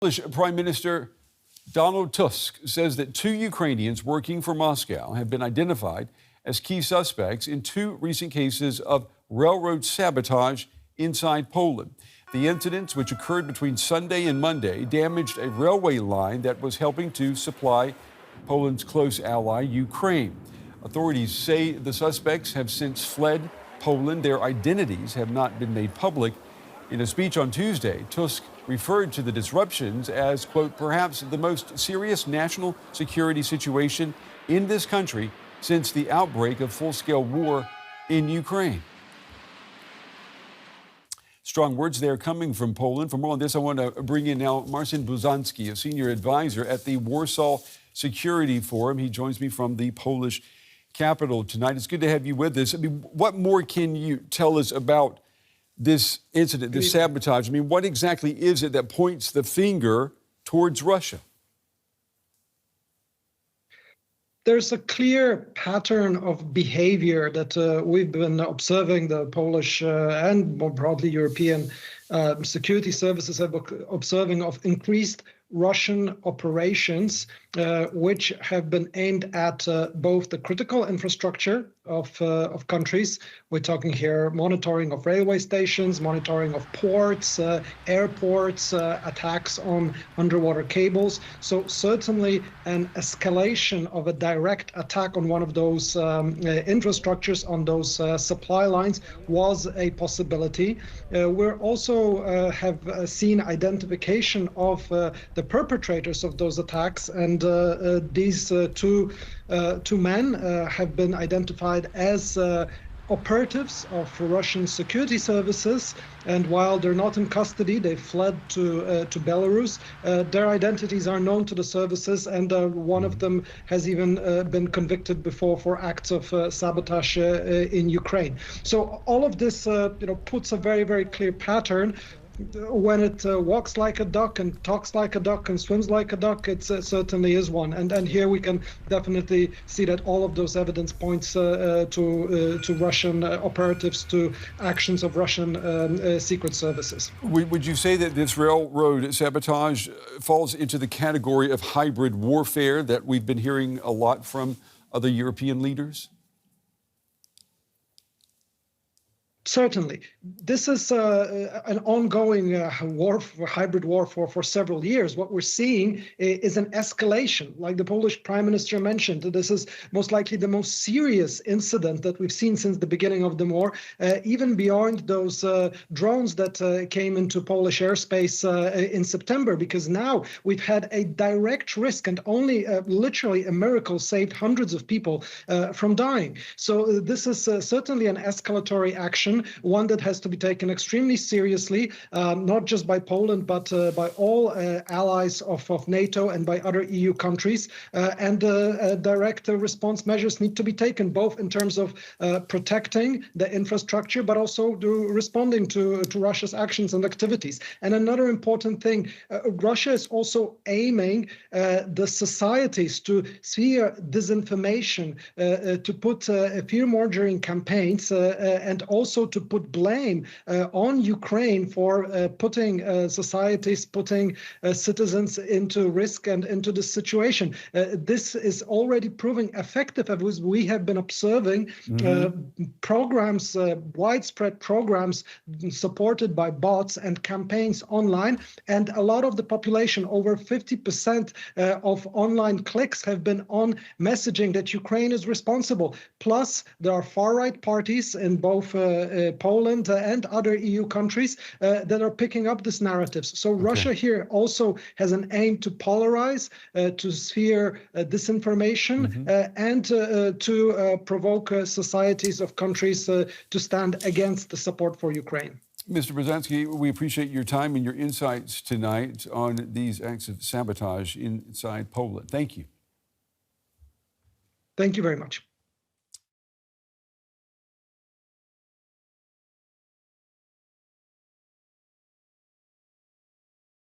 Polish Prime Minister Donald Tusk says that 2 Ukrainians working for Moscow have been identified as key suspects in 2 recent cases of railroad sabotage inside Poland. The incidents, which occurred between Sunday and Monday, damaged a railway line that was helping to supply Poland's close ally, Ukraine. Authorities say the suspects have since fled Poland. Their identities have not been made public. In a speech on Tuesday, Tusk referred to the disruptions as, quote, perhaps the most serious national security situation in this country since the outbreak of full-scale war in Ukraine. Strong words there coming from Poland. For more on this, I want to bring in now Marcin Buzanski, a senior advisor at the Warsaw Security Forum. He joins me from the Polish capital tonight. It's good to have you with us. I mean, what more can you tell us about this incident, this sabotage? I mean, what exactly is it that points the finger towards Russia? There's a clear pattern of behavior that we've been observing. The Polish and more broadly European security services have been observing of increased Russian operations, which have been aimed at both the critical infrastructure of countries. We're talking here monitoring of railway stations, monitoring of ports, airports, attacks on underwater cables. So certainly an escalation of a direct attack on one of those infrastructures, on those supply lines, was a possibility. We're also have seen identification of the perpetrators of those attacks, and these two men have been identified as operatives of Russian security services, and while they're not in custody, they fled to Belarus. Their identities are known to the services, and one of them has even been convicted before for acts of sabotage in Ukraine. So all of this, puts a very, very clear pattern. When it walks like a duck and talks like a duck and swims like a duck, it certainly is one. And here we can definitely see that all of those evidence points to Russian operatives, to actions of Russian secret services. Would you say that this railroad sabotage falls into the category of hybrid warfare that we've been hearing a lot from other European leaders? Certainly. This is an ongoing hybrid war for several years. What we're seeing is an escalation. Like the Polish Prime Minister mentioned, this is most likely the most serious incident that we've seen since the beginning of the war, even beyond those drones that came into Polish airspace in September, because now we've had a direct risk, and only literally a miracle saved hundreds of people from dying. So this is certainly an escalatory action, one that has to be taken extremely seriously, not just by Poland, but by all allies of NATO and by other EU countries. And direct response measures need to be taken, both in terms of protecting the infrastructure, but also responding to Russia's actions and activities. And another important thing, Russia is also aiming the societies to fear disinformation, to put fear-mongering campaigns, and also to put blame on Ukraine for putting societies, putting citizens into risk and into this situation. This is already proving effective, as we have been observing programs, widespread programs supported by bots and campaigns online. And a lot of the population, over 50% of online clicks, have been on messaging that Ukraine is responsible. Plus, there are far-right parties in both Poland and other EU countries that are picking up these narratives. So Russia here also has an aim to polarize, to sphere disinformation, and to provoke societies of countries to stand against the support for Ukraine. Mr. Buzanski, we appreciate your time and your insights tonight on these acts of sabotage inside Poland. Thank you. Thank you very much.